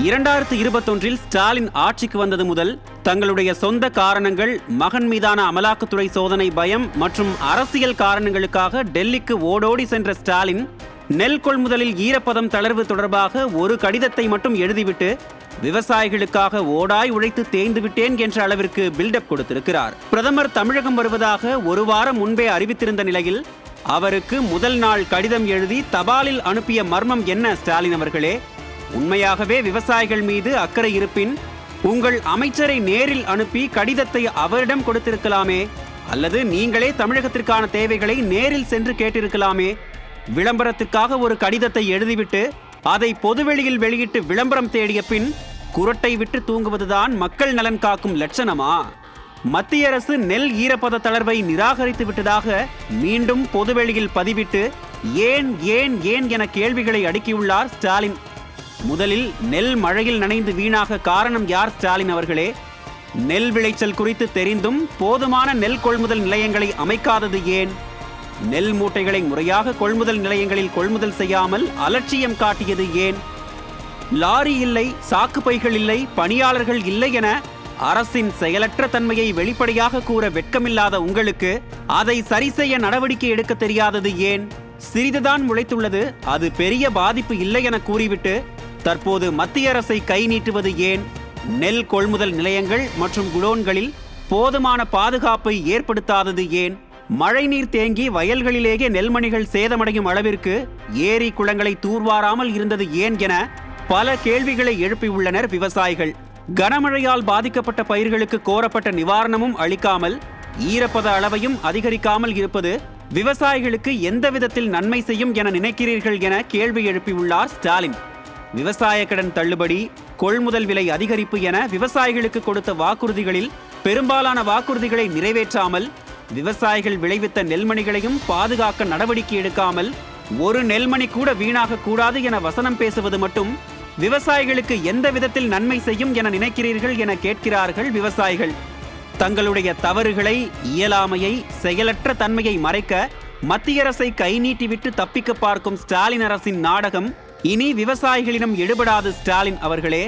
2021 ஸ்டாலின் ஆட்சிக்கு வந்தது முதல் தங்களுடைய சொந்த காரணங்கள், மகன் மீதான அமலாக்கத்துறை சோதனை பயம் மற்றும் அரசியல் காரணங்களுக்காக டெல்லிக்கு ஓடோடி சென்ற ஸ்டாலின் நெல் கொள்முதலில் ஈரப்பதம் தளர்வு தொடர்பாக ஒரு கடிதத்தை மட்டும் எழுதிவிட்டு விவசாயிகளுக்காக ஓடாய் உழைத்து தேய்ந்து விட்டேன் என்ற அளவிற்கு பில்டப் கொடுத்திருக்கிறார். பிரதமர் தமிழகம் வருவதாக ஒரு வாரம் முன்பே அறிவித்திருந்த நிலையில் அவருக்கு முதல் நாள் கடிதம் எழுதி தபாலில் அனுப்பிய மர்மம் என்ன ஸ்டாலின் அவர்களே? உண்மையாகவே விவசாயிகள் மீது அக்கறை இருப்பின் உங்கள் அமைச்சரை நேரில் அனுப்பி கடிதத்தை அவரிடம் கொடுத்திருக்கலாமே, அல்லது நீங்களே தமிழகத்திற்கான தேவைகளை நேரில் சென்று கேட்டிருக்கலாமே. விளம்பரத்திற்காக ஒரு கடிதத்தை எழுதிவிட்டு அதை பொதுவெளியில் வெளியிட்டு விளம்பரம் தேடிய பின் குரட்டை விட்டு தூங்குவதுதான் மக்கள் நலன் காக்கும் லட்சணமா? மத்திய அரசு நெல் ஈரப்பத தளர்வை நிராகரித்து விட்டதாக மீண்டும் பொதுவெளியில் பதிவிட்டு ஏன் ஏன் ஏன் என கேள்விகளை அடுக்கியுள்ளார் ஸ்டாலின். முதலில் நெல் மழையில் நனைந்து வீணாக காரணம் யார் ஸ்டாலின் அவர்களே? நெல் விளைச்சல் குறித்து தெரிந்தும் போதுமான நெல் கொள்முதல் நிலையங்களை அமைக்காதது ஏன்? நெல் மூட்டைகளை முறையாக கொள்முதல் நிலையங்களில் கொள்முதல் செய்யாமல் அலட்சியம் காட்டியது ஏன்? லாரி இல்லை, சாக்கு பைகள் இல்லை, பணியாளர்கள் இல்லை என அரசின் செயலற்ற தன்மையை வெளிப்படையாக கூற வெட்கமில்லாத உங்களுக்கு அதை சரி செய்ய நடவடிக்கை எடுக்க தெரியாதது ஏன்? சிறிதுதான் முளைத்துள்ளது, அது பெரிய பாதிப்பு இல்லை என கூறிவிட்டு தற்போது மத்திய அரசை கை நீட்டுவது ஏன்? நெல் கொள்முதல் நிலையங்கள் மற்றும் குடோன்களில் போதுமான பாதுகாப்பை ஏற்படுத்தாதது ஏன்? மழைநீர் தேங்கி வயல்களிலேயே நெல்மணிகள் சேதமடையும் அளவிற்கு ஏரி குளங்களை தூர்வாராமல் இருந்தது ஏன் என பல கேள்விகளை எழுப்பியுள்ளனர் விவசாயிகள். கனமழையால் பாதிக்கப்பட்ட பயிர்களுக்கு கோரப்பட்ட நிவாரணமும் அளிக்காமல் ஈரப்பத அளவையும் அதிகரிக்காமல் இருப்பது விவசாயிகளுக்கு எந்த விதத்தில் நன்மை செய்யும் என நினைக்கிறீர்கள் என கேள்வி எழுப்பியுள்ளார் ஸ்டாலின். விவசாய கடன் தள்ளுபடி, கொள்முதல் விலை அதிகரிப்பு என விவசாயிகளுக்கு கொடுத்த வாக்குறுதிகளில் பெரும்பாலான வாக்குறுதிகளை நிறைவேற்றாமல் விவசாயிகள் விளைவித்த நெல்மணிகளையும் பாதுகாக்க நடவடிக்கை எடுக்காமல் ஒரு நெல்மணி கூட வீணாக கூடாது என வசனம் பேசுவது மட்டும் விவசாயிகளுக்கு எந்த விதத்தில் நன்மை செய்யும் என நினைக்கிறீர்கள் என கேட்கிறார்கள் விவசாயிகள். தங்களுடைய தவறுகளை, இயலாமையை, செயலற்ற தன்மையை மறைக்க மத்திய அரசை கை நீட்டிவிட்டு தப்பிக்க பார்க்கும் ஸ்டாலின் அரசின் நாடகம் இனி விவசாயிகளிடம் எடுபடாது ஸ்டாலின் அவர்களே.